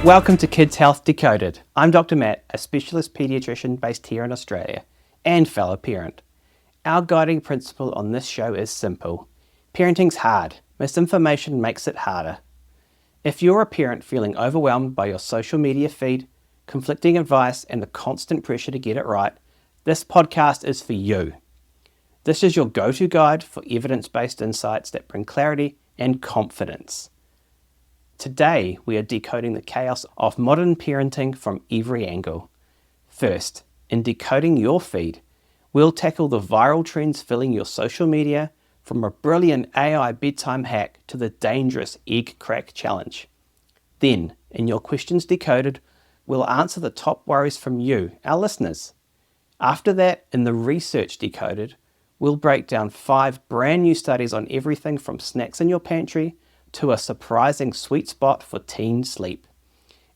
Welcome to Kids Health Decoded. I'm Dr. Matt, a specialist paediatrician based here in Australia and fellow parent. Our guiding principle on this show is simple. Parenting's hard. Misinformation makes it harder. If you're a parent feeling overwhelmed by your social media feed, conflicting advice, and the constant pressure to get it right, this podcast is for you. This is your go-to guide for evidence-based insights that bring clarity and confidence. Today, we are decoding the chaos of modern parenting from every angle. First, in decoding your feed, we'll tackle the viral trends filling your social media, from a brilliant AI bedtime hack to the dangerous egg crack challenge. Then, in your questions decoded, we'll answer the top worries from you, our listeners. After that, in the research decoded, we'll break down 5 brand new studies on everything from snacks in your pantry to a surprising sweet spot for teen sleep.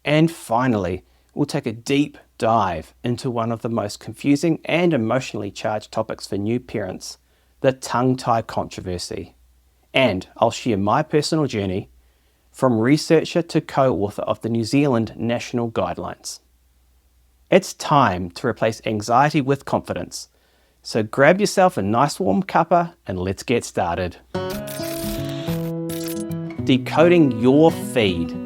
And finally, we'll take a deep dive into one of the most confusing and emotionally charged topics for new parents, the tongue tie controversy. And I'll share my personal journey from researcher to co-author of the New Zealand National Guidelines. It's time to replace anxiety with confidence. So grab yourself a nice warm cuppa and let's get started. Decoding your feed.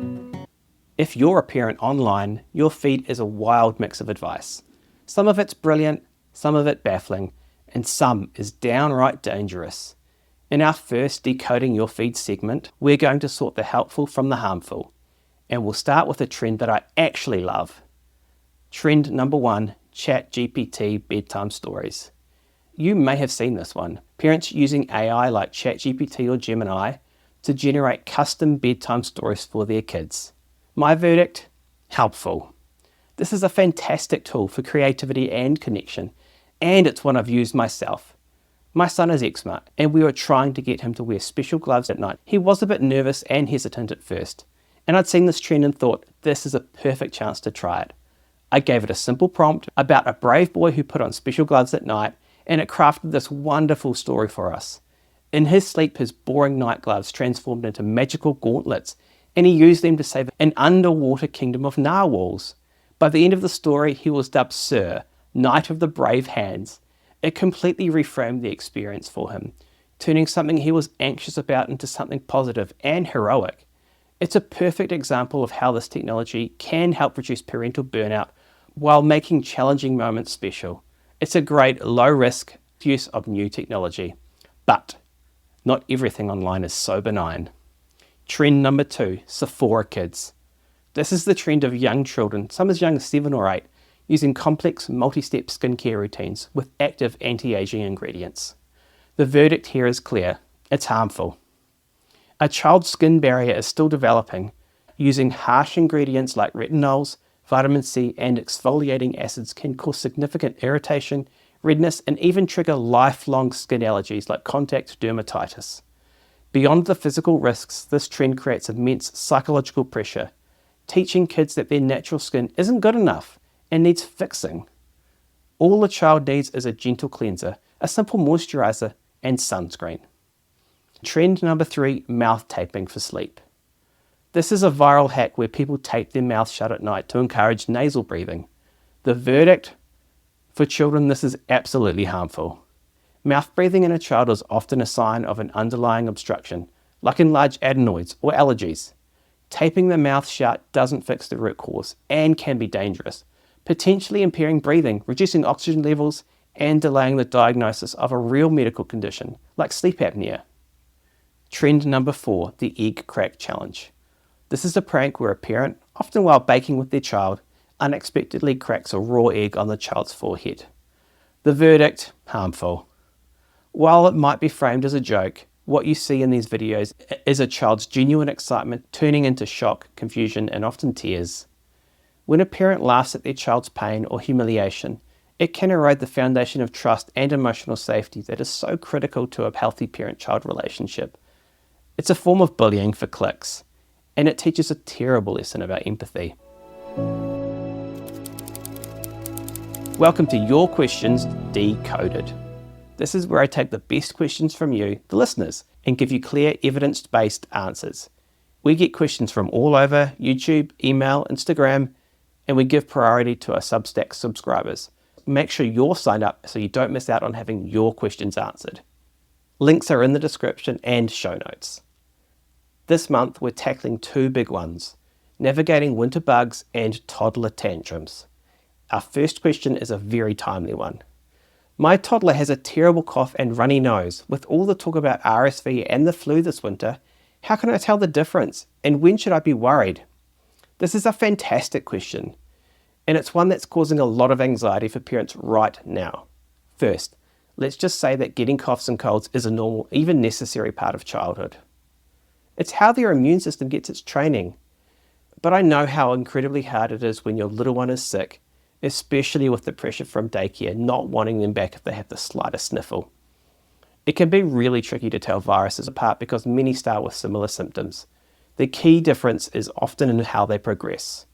If you're a parent online, your feed is a wild mix of advice. Some of it's brilliant, some of it baffling, and some is downright dangerous. In our first Decoding Your Feed segment, we're going to sort the helpful from the harmful, and we'll start with a trend that I actually love. Trend number 1, ChatGPT bedtime stories. You may have seen this one. Parents using AI like ChatGPT or Gemini to generate custom bedtime stories for their kids. My verdict? Helpful. This is a fantastic tool for creativity and connection, and it's one I've used myself. My son is eczema, and we were trying to get him to wear special gloves at night. He was a bit nervous and hesitant at first, and I'd seen this trend and thought, this is a perfect chance to try it. I gave it a simple prompt about a brave boy who put on special gloves at night, and it crafted this wonderful story for us. In his sleep, his boring night gloves transformed into magical gauntlets, and he used them to save an underwater kingdom of narwhals. By the end of the story, he was dubbed Sir, Knight of the Brave Hands. It completely reframed the experience for him, turning something he was anxious about into something positive and heroic. It's a perfect example of how this technology can help reduce parental burnout while making challenging moments special. It's a great low-risk use of new technology. But not everything online is so benign. Trend number 2, Sephora Kids. This is the trend of young children, some as young as 7 or 8, using complex multi-step skincare routines with active anti-aging ingredients. The verdict here is clear. It's harmful. A child's skin barrier is still developing. Using harsh ingredients like retinols, vitamin C, and exfoliating acids can cause significant irritation, redness, and even trigger lifelong skin allergies like contact dermatitis. Beyond the physical risks, this trend creates immense psychological pressure, teaching kids that their natural skin isn't good enough and needs fixing. All a child needs is a gentle cleanser, a simple moisturizer, and sunscreen. Trend number 3, mouth taping for sleep. This is a viral hack where people tape their mouth shut at night to encourage nasal breathing. The verdict? For children, this is absolutely harmful. Mouth breathing in a child is often a sign of an underlying obstruction, like enlarged adenoids or allergies. Taping the mouth shut doesn't fix the root cause and can be dangerous, potentially impairing breathing, reducing oxygen levels, and delaying the diagnosis of a real medical condition, like sleep apnea. Trend number 4, the egg crack challenge. This is a prank where a parent, often while baking with their child, unexpectedly cracks a raw egg on the child's forehead. The verdict? Harmful. While it might be framed as a joke, what you see in these videos is a child's genuine excitement turning into shock, confusion, and often tears. When a parent laughs at their child's pain or humiliation, it can erode the foundation of trust and emotional safety that is so critical to a healthy parent-child relationship. It's a form of bullying for clicks, and it teaches a terrible lesson about empathy. Welcome to Your Questions Decoded. This is where I take the best questions from you, the listeners, and give you clear, evidence-based answers. We get questions from all over YouTube, email, Instagram, and we give priority to our Substack subscribers. Make sure you're signed up so you don't miss out on having your questions answered. Links are in the description and show notes. This month we're tackling two big ones: navigating winter bugs and toddler tantrums. Our first question is a very timely one. My toddler has a terrible cough and runny nose. With all the talk about RSV and the flu this winter, how can I tell the difference? And when should I be worried? This is a fantastic question, and it's one that's causing a lot of anxiety for parents right now. First, let's just say that getting coughs and colds is a normal, even necessary part of childhood. It's how their immune system gets its training. But I know how incredibly hard it is when your little one is sick, especially with the pressure from daycare not wanting them back if they have the slightest sniffle. It can be really tricky to tell viruses apart because many start with similar symptoms. The key difference is often in how they progress.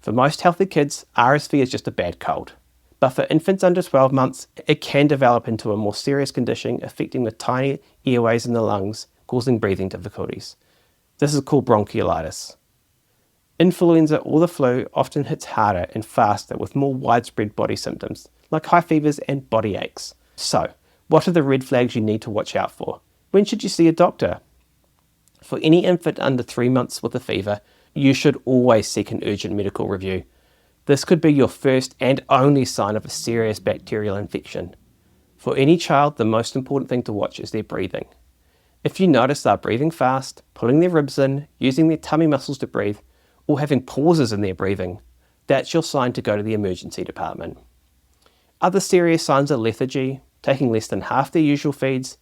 For most healthy kids, RSV is just a bad cold. But for infants under 12 months, it can develop into a more serious condition affecting the tiny airways in the lungs, causing breathing difficulties. This is called bronchiolitis. Influenza or the flu often hits harder and faster with more widespread body symptoms, like high fevers and body aches. So, what are the red flags you need to watch out for? When should you see a doctor? For any infant under 3 months with a fever, you should always seek an urgent medical review. This could be your first and only sign of a serious bacterial infection. For any child, the most important thing to watch is their breathing. If you notice they're breathing fast, pulling their ribs in, using their tummy muscles to breathe, or having pauses in their breathing, that's your sign to go to the emergency department. Other serious signs are lethargy, taking less than half their usual feeds,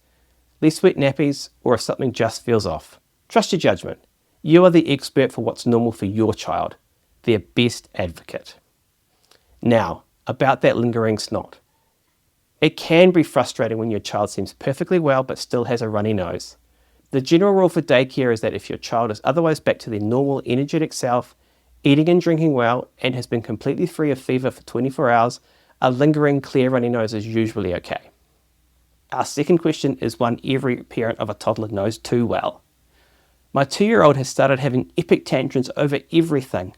less wet nappies, or if something just feels off. Trust your judgment. You are the expert for what's normal for your child, their best advocate. Now, about that lingering snot. It can be frustrating when your child seems perfectly well but still has a runny nose. The general rule for daycare is that if your child is otherwise back to their normal, energetic self, eating and drinking well, and has been completely free of fever for 24 hours, a lingering, clear runny nose is usually okay. Our second question is one every parent of a toddler knows too well. My 2-year-old has started having epic tantrums over everything.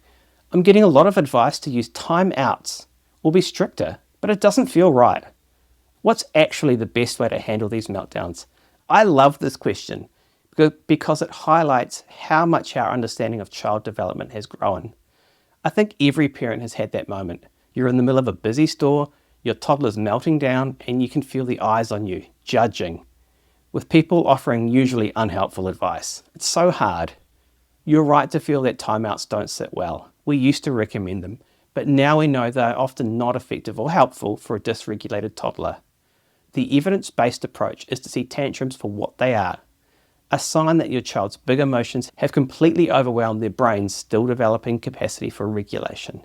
I'm getting a lot of advice to use time-outs or be stricter, but it doesn't feel right. What's actually the best way to handle these meltdowns? I love this question because it highlights how much our understanding of child development has grown. I think every parent has had that moment. You're in the middle of a busy store, your toddler's melting down, and you can feel the eyes on you, judging, with people offering usually unhelpful advice. It's so hard. You're right to feel that timeouts don't sit well. We used to recommend them, but now we know they're often not effective or helpful for a dysregulated toddler. The evidence-based approach is to see tantrums for what they are, a sign that your child's big emotions have completely overwhelmed their brain's still developing capacity for regulation.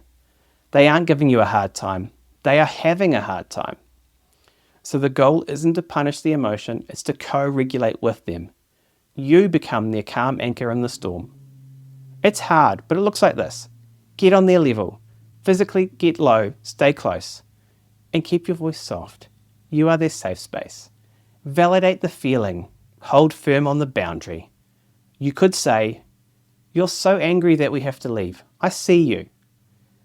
They aren't giving you a hard time, they are having a hard time. So the goal isn't to punish the emotion, it's to co-regulate with them. You become their calm anchor in the storm. It's hard, but it looks like this. Get on their level. Physically get low, stay close, and keep your voice soft. You are their safe space. Validate the feeling. Hold firm on the boundary. You could say, "You're so angry that we have to leave. I see you."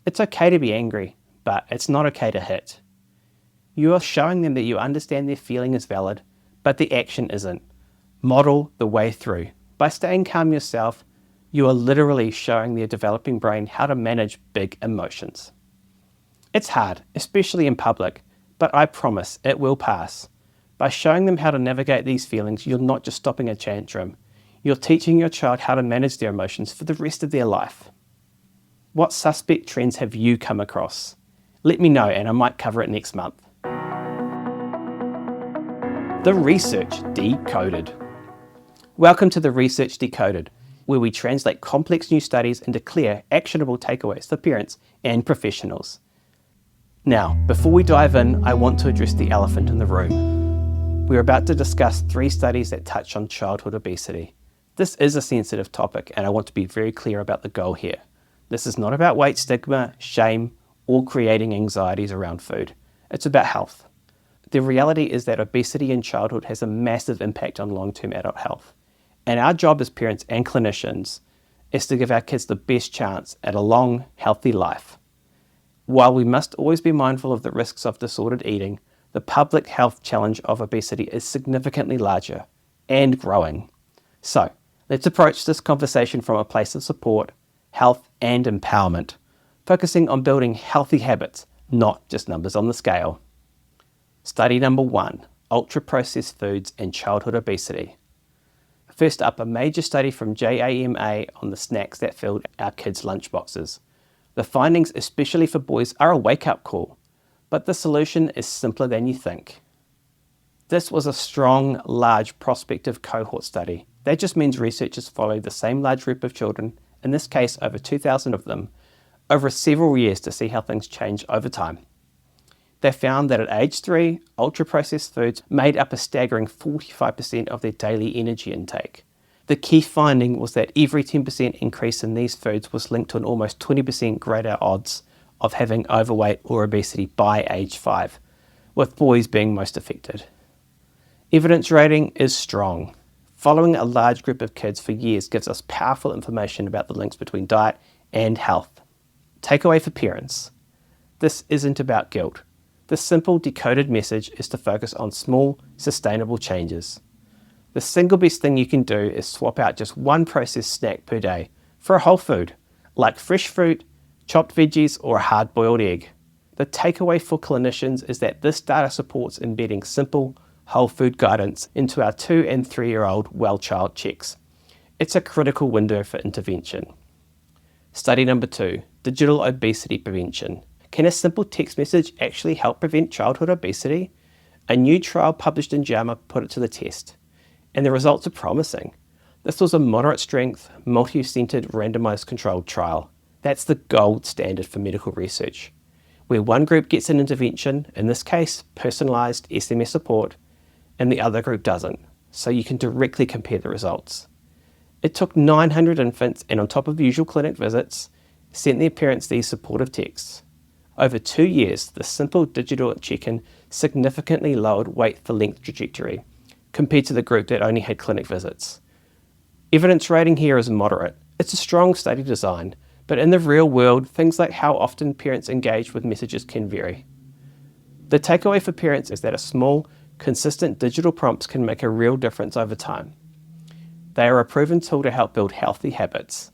It's okay to be angry, but it's not okay to hit. You are showing them that you understand their feeling is valid, but the action isn't. Model the way through. By staying calm yourself, you are literally showing their developing brain how to manage big emotions. It's hard, especially in public, but I promise it will pass. By showing them how to navigate these feelings, you're not just stopping a tantrum. You're teaching your child how to manage their emotions for the rest of their life. What suspect trends have you come across? Let me know and I might cover it next month. The Research Decoded. Welcome to the Research Decoded, where we translate complex new studies into clear, actionable takeaways for parents and professionals. Now, before we dive in, I want to address the elephant in the room. We're about to discuss 3 studies that touch on childhood obesity. This is a sensitive topic, and I want to be very clear about the goal here. This is not about weight stigma, shame, or creating anxieties around food. It's about health. The reality is that obesity in childhood has a massive impact on long-term adult health. And our job as parents and clinicians is to give our kids the best chance at a long, healthy life. While we must always be mindful of the risks of disordered eating, the public health challenge of obesity is significantly larger and growing. So, let's approach this conversation from a place of support, health, and empowerment, focusing on building healthy habits, not just numbers on the scale. Study number 1, ultra-processed foods and childhood obesity. First up, a major study from JAMA on the snacks that filled our kids' lunchboxes. The findings, especially for boys, are a wake-up call, but the solution is simpler than you think. This was a strong, large prospective cohort study. That just means researchers followed the same large group of children, in this case over 2,000 of them, over several years to see how things change over time. They found that at age 3, ultra-processed foods made up a staggering 45% of their daily energy intake. The key finding was that every 10% increase in these foods was linked to an almost 20% greater odds of having overweight or obesity by age 5, with boys being most affected. Evidence rating is strong. Following a large group of kids for years gives us powerful information about the links between diet and health. Takeaway for parents. This isn't about guilt. The simple decoded message is to focus on small, sustainable changes. The single best thing you can do is swap out just one processed snack per day for a whole food, like fresh fruit, chopped veggies, or a hard-boiled egg. The takeaway for clinicians is that this data supports embedding simple, whole food guidance into our 2 and 3-year-old well-child checks. It's a critical window for intervention. Study number 2, digital obesity prevention. Can a simple text message actually help prevent childhood obesity? A new trial published in JAMA put it to the test, and the results are promising. This was a moderate-strength, multi-centered, randomized controlled trial. That's the gold standard for medical research, where one group gets an intervention, in this case, personalized SMS support, and the other group doesn't, so you can directly compare the results. It took 900 infants, and on top of usual clinic visits, sent their parents these supportive texts. Over 2 years, the simple digital check-in significantly lowered weight for length trajectory, compared to the group that only had clinic visits. Evidence rating here is moderate. It's a strong study design, but in the real world, things like how often parents engage with messages can vary. The takeaway for parents is that a small, consistent digital prompts can make a real difference over time. They are a proven tool to help build healthy habits.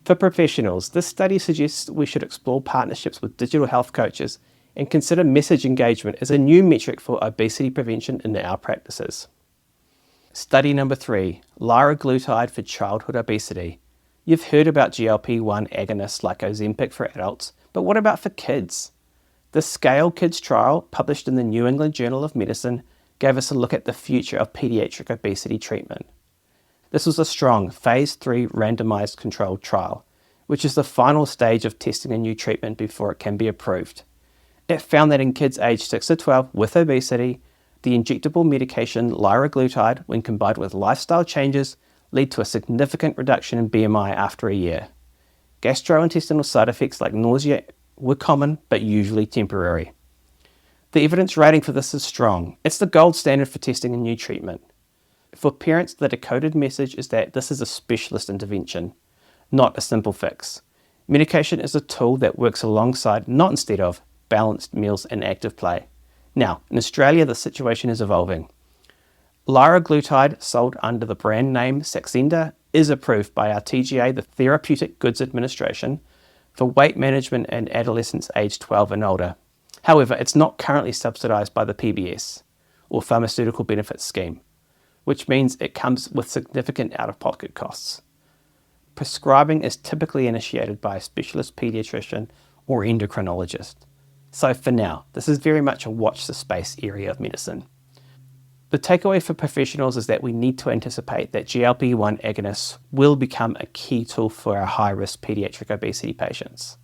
For professionals, this study suggests we should explore partnerships with digital health coaches and consider message engagement as a new metric for obesity prevention in our practices. Study number 3, liraglutide for childhood obesity. You've heard about GLP-1 agonists like Ozempic for adults, but what about for kids? The SCALE Kids trial, published in the New England Journal of Medicine, gave us a look at the future of pediatric obesity treatment. This was a strong phase 3 randomized controlled trial, which is the final stage of testing a new treatment before it can be approved. It found that in kids aged 6 to 12 with obesity, the injectable medication liraglutide, when combined with lifestyle changes, led to a significant reduction in BMI after a year. Gastrointestinal side effects like nausea were common, but usually temporary. The evidence rating for this is strong. It's the gold standard for testing a new treatment. For parents, the decoded message is that this is a specialist intervention, not a simple fix. Medication is a tool that works alongside, not instead of, balanced meals and active play. Now, in Australia, the situation is evolving. Liraglutide, sold under the brand name Saxenda, is approved by our TGA, the Therapeutic Goods Administration, for weight management in adolescents aged 12 and older. However, it's not currently subsidised by the PBS, or Pharmaceutical Benefits Scheme, which means it comes with significant out-of-pocket costs. Prescribing is typically initiated by a specialist paediatrician or endocrinologist. So for now, this is very much a watch the space area of medicine. The takeaway for professionals is that we need to anticipate that GLP-1 agonists will become a key tool for our high-risk pediatric obesity patients.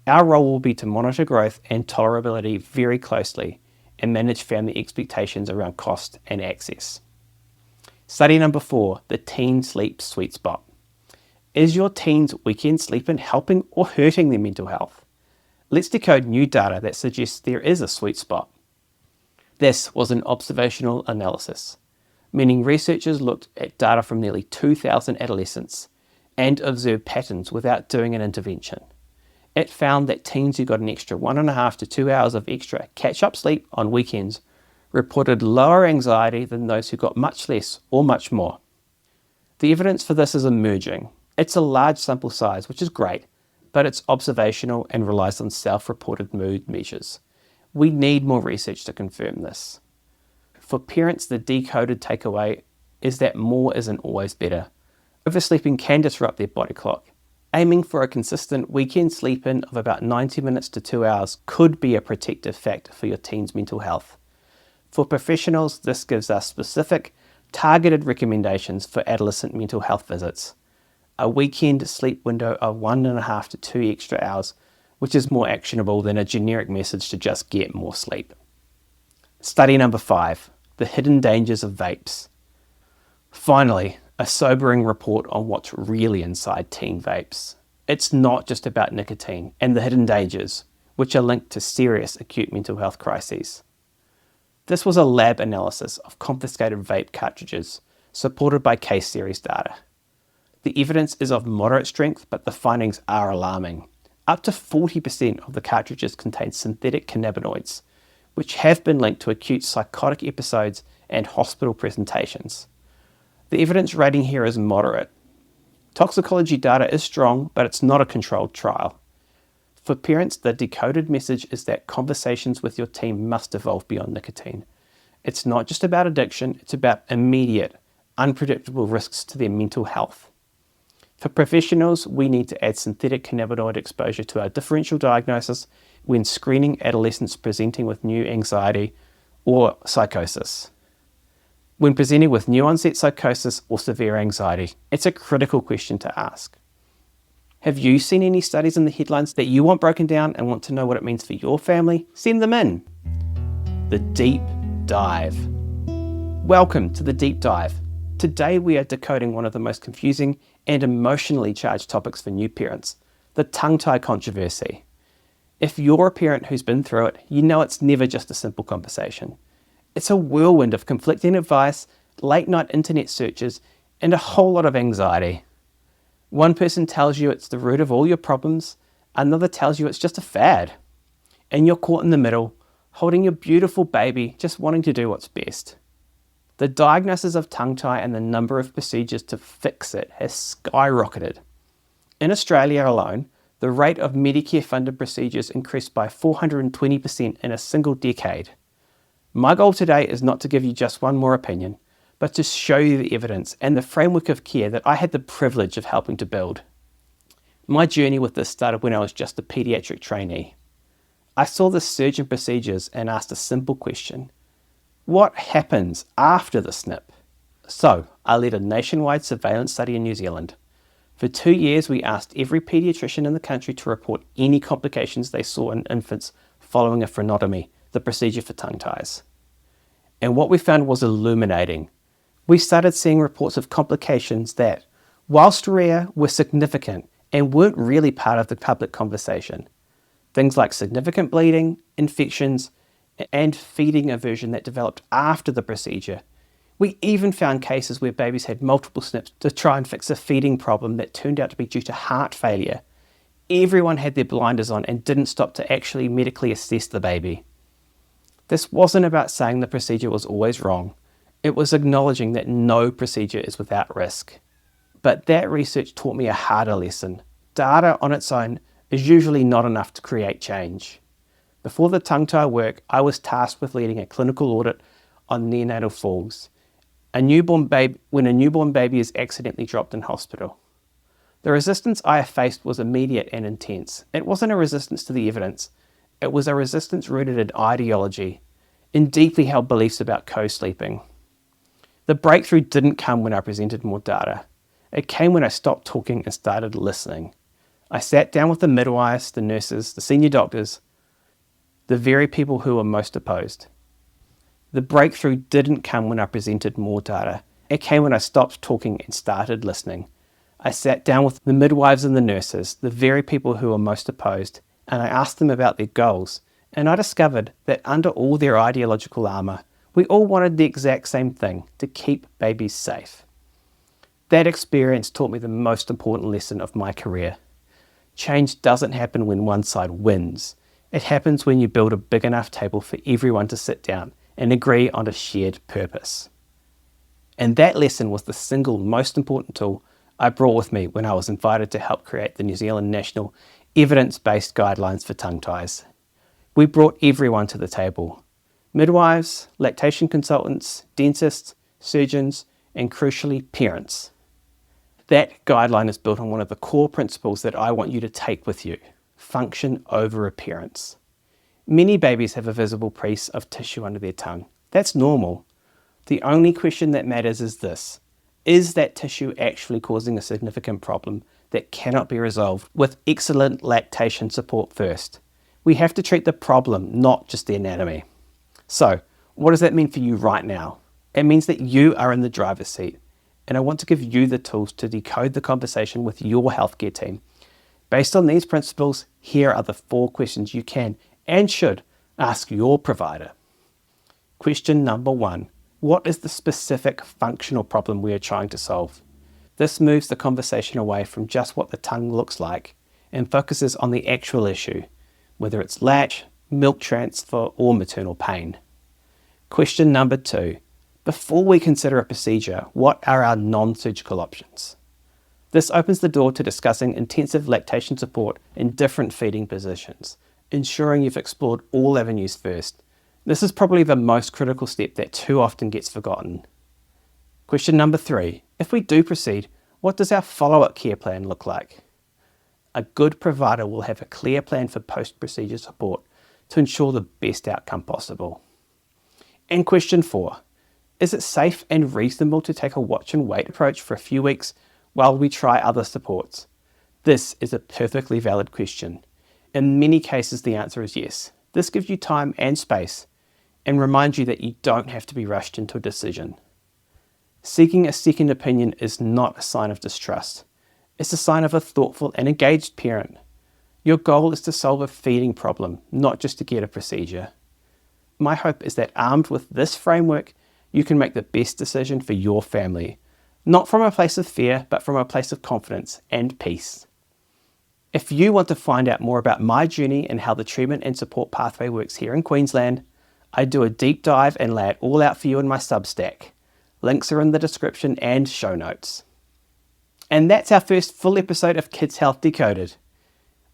Our role will be to monitor growth and tolerability very closely and manage family expectations around cost and access. Study number 4, the teen sleep sweet spot. Is your teen's weekend sleeping helping or hurting their mental health? Let's decode new data that suggests there is a sweet spot. This was an observational analysis. meaning researchers looked at data from nearly 2,000 adolescents and observed patterns without doing an intervention. It found that teens who got an extra 1.5 to 2 hours of extra catch-up sleep on weekends reported lower anxiety than those who got much less or much more. The evidence for this is emerging. It's a large sample size, which is great, but it's observational and relies on self-reported mood measures. We need more research to confirm this. For parents, the decoded takeaway is that more isn't always better. Oversleeping can disrupt their body clock. Aiming for a consistent weekend sleep-in of about 90 minutes to 2 hours could be a protective factor for your teen's mental health. For professionals, this gives us specific, targeted recommendations for adolescent mental health visits. A weekend sleep window of 1.5 to 2 extra hours, which is more actionable than a generic message to just get more sleep. Study number 5, the hidden dangers of vapes. Finally, a sobering report on what's really inside teen vapes. It's not just about nicotine and the hidden dangers, which are linked to serious acute mental health crises. This was a lab analysis of confiscated vape cartridges, supported by case series data. The evidence is of moderate strength, but the findings are alarming. Up to 40% of the cartridges contain synthetic cannabinoids, which have been linked to acute psychotic episodes and hospital presentations. The evidence rating here is moderate. Toxicology data is strong, but it's not a controlled trial. For parents, the decoded message is that conversations with your teen must evolve beyond nicotine. It's not just about addiction, it's about immediate, unpredictable risks to their mental health. For professionals, we need to add synthetic cannabinoid exposure to our differential diagnosis when screening adolescents presenting with new anxiety or psychosis. When presenting with new onset psychosis or severe anxiety, it's a critical question to ask. Have you seen any studies in the headlines that you want broken down and want to know what it means for your family? Send them in. The Deep Dive. Welcome to The Deep Dive. Today we are decoding one of the most confusing and emotionally charged topics for new parents, the tongue-tie controversy. If you're a parent who's been through it, you know it's never just a simple conversation. It's a whirlwind of conflicting advice, late-night internet searches, and a whole lot of anxiety. One person tells you it's the root of all your problems, another tells you it's just a fad. And you're caught in the middle, holding your beautiful baby, just wanting to do what's best. The diagnosis of tongue-tie and the number of procedures to fix it has skyrocketed. In Australia alone, the rate of Medicare-funded procedures increased by 420% in a single decade. My goal today is not to give you just one more opinion, but to show you the evidence and the framework of care that I had the privilege of helping to build. My journey with this started when I was just a paediatric trainee. I saw the surge in procedures and asked a simple question. What happens after the snip? So, I led a nationwide surveillance study in New Zealand. For 2 years, we asked every paediatrician in the country to report any complications they saw in infants following a frenotomy, the procedure for tongue ties. And what we found was illuminating. We started seeing reports of complications that, whilst rare, were significant and weren't really part of the public conversation. Things like significant bleeding, infections, and feeding aversion that developed after the procedure. We even found cases where babies had multiple snips to try and fix a feeding problem that turned out to be due to heart failure. Everyone had their blinders on and didn't stop to actually medically assess the baby. This wasn't about saying the procedure was always wrong. It was acknowledging that no procedure is without risk. But that research taught me a harder lesson. Data on its own is usually not enough to create change. Before the tongue-tie work, I was tasked with leading a clinical audit on neonatal falls. When a newborn baby is accidentally dropped in hospital. The resistance I faced was immediate and intense. It wasn't a resistance to the evidence. It was a resistance rooted in ideology, in deeply held beliefs about co-sleeping. The breakthrough didn't come when I presented more data. It came when I stopped talking and started listening. I sat down with the midwives, the nurses, the senior doctors, the very people who were most opposed. The breakthrough didn't come when I presented more data. It came when I stopped talking and started listening. I sat down with the midwives and the nurses, the very people who were most opposed, and I asked them about their goals, and I discovered that under all their ideological armour We all wanted the exact same thing, to keep babies safe. That experience taught me the most important lesson of my career. Change doesn't happen when one side wins. It happens when you build a big enough table for everyone to sit down and agree on a shared purpose. And that lesson was the single most important tool I brought with me when I was invited to help create the New Zealand National Evidence-Based Guidelines for Tongue Ties. We brought everyone to the table: midwives, lactation consultants, dentists, surgeons, and crucially, parents. That guideline is built on one of the core principles that I want you to take with you: function over appearance. Many babies have a visible piece of tissue under their tongue. That's normal. The only question that matters is this: is that tissue actually causing a significant problem that cannot be resolved with excellent lactation support first? We have to treat the problem, not just the anatomy. So, what does that mean for you right now? It means that you are in the driver's seat, and I want to give you the tools to decode the conversation with your healthcare team. Based on these principles, here are the 4 questions you can and should ask your provider. Question number 1. What is the specific functional problem we are trying to solve? This moves the conversation away from just what the tongue looks like and focuses on the actual issue, whether it's latch, milk transfer, or maternal pain. Question number 2. Before we consider a procedure, what are our non-surgical options? This opens the door to discussing intensive lactation support in different feeding positions, ensuring you've explored all avenues first. This is probably the most critical step that too often gets forgotten. Question number 3. If we do proceed, what does our follow-up care plan look like? A good provider will have a clear plan for post-procedure support to ensure the best outcome possible. And question 4. Is it safe and reasonable to take a watch and wait approach for a few weeks while we try other supports? This is a perfectly valid question. In many cases, the answer is yes. This gives you time and space and reminds you that you don't have to be rushed into a decision. Seeking a second opinion is not a sign of distrust. It's a sign of a thoughtful and engaged parent. Your goal is to solve a feeding problem, not just to get a procedure. My hope is that armed with this framework, you can make the best decision for your family, not from a place of fear, but from a place of confidence and peace. If you want to find out more about my journey and how the treatment and support pathway works here in Queensland, I do a deep dive and lay it all out for you in my Substack. Links are in the description and show notes. And that's our first full episode of Kids Health Decoded.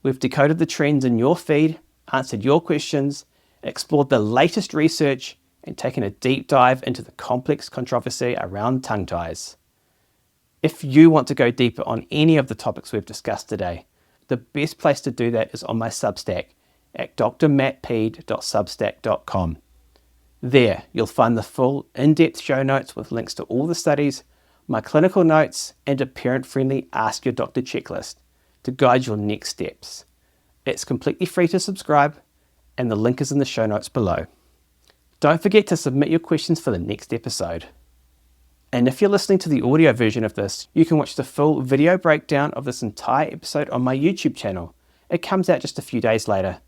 We've decoded the trends in your feed, answered your questions, explored the latest research, and taken a deep dive into the complex controversy around tongue ties. If you want to go deeper on any of the topics we've discussed today, the best place to do that is on my Substack at drmattpeed.substack.com. There, you'll find the full in-depth show notes with links to all the studies, my clinical notes, and a parent-friendly Ask Your Doctor checklist to guide your next steps. It's completely free to subscribe, and the link is in the show notes below. Don't forget to submit your questions for the next episode. And if you're listening to the audio version of this, you can watch the full video breakdown of this entire episode on my YouTube channel. It comes out just a few days later.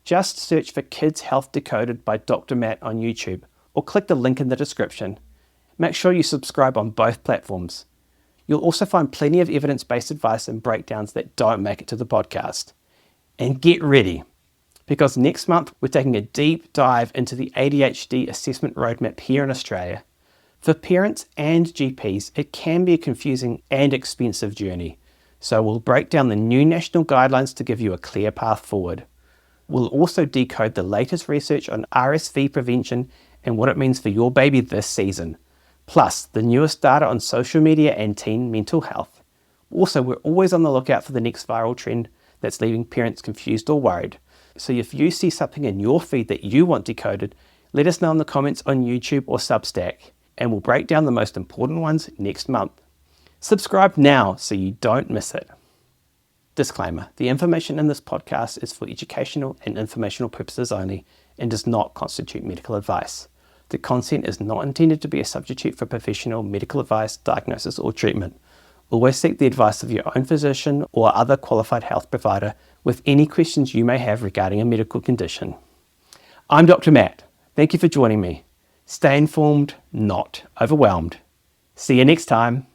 Just search for Kids Health Decoded by Dr. Matt on YouTube, or click the link in the description. Make sure you subscribe on both platforms. You'll also find plenty of evidence-based advice and breakdowns that don't make it to the podcast. And get ready, because next month we're taking a deep dive into the ADHD assessment roadmap here in Australia. For parents and GPs, it can be a confusing and expensive journey, so we'll break down the new national guidelines to give you a clear path forward. We'll also decode the latest research on RSV prevention and what it means for your baby this season, plus the newest data on social media and teen mental health. Also, we're always on the lookout for the next viral trend that's leaving parents confused or worried. So if you see something in your feed that you want decoded, let us know in the comments on YouTube or Substack, and we'll break down the most important ones next month. Subscribe now so you don't miss it. Disclaimer: the information in this podcast is for educational and informational purposes only and does not constitute medical advice. The content is not intended to be a substitute for professional medical advice, diagnosis, or treatment. Always seek the advice of your own physician or other qualified health provider with any questions you may have regarding a medical condition. I'm Dr. Matt. Thank you for joining me. Stay informed, not overwhelmed. See you next time.